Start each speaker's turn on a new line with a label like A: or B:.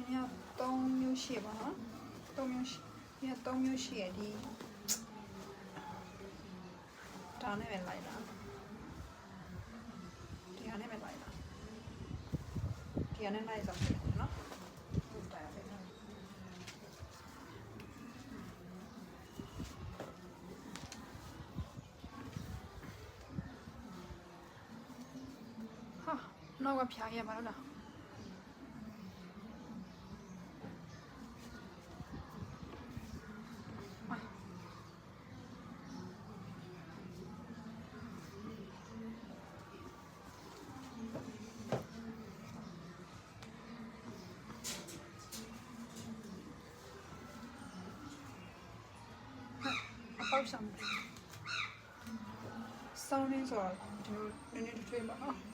A: 你要东မျိုးရှိပါနော်东မျိုးရှိ你要东မျိုးရှိရဒီဒါနဲ့ပဲလိုက်တာဒီဟာနဲ့ပဲလိုက်တာဒီဟာနဲ့လိုက်ဆောင်တယ်နော်ဟုတ်တယ်ဟာနောက်ကဖြာရပါတော့လားပေါက်ဆောင်ဆောင်းနေဆိုတော့ဒီလိုနည်းနည်းထွေးပါနော်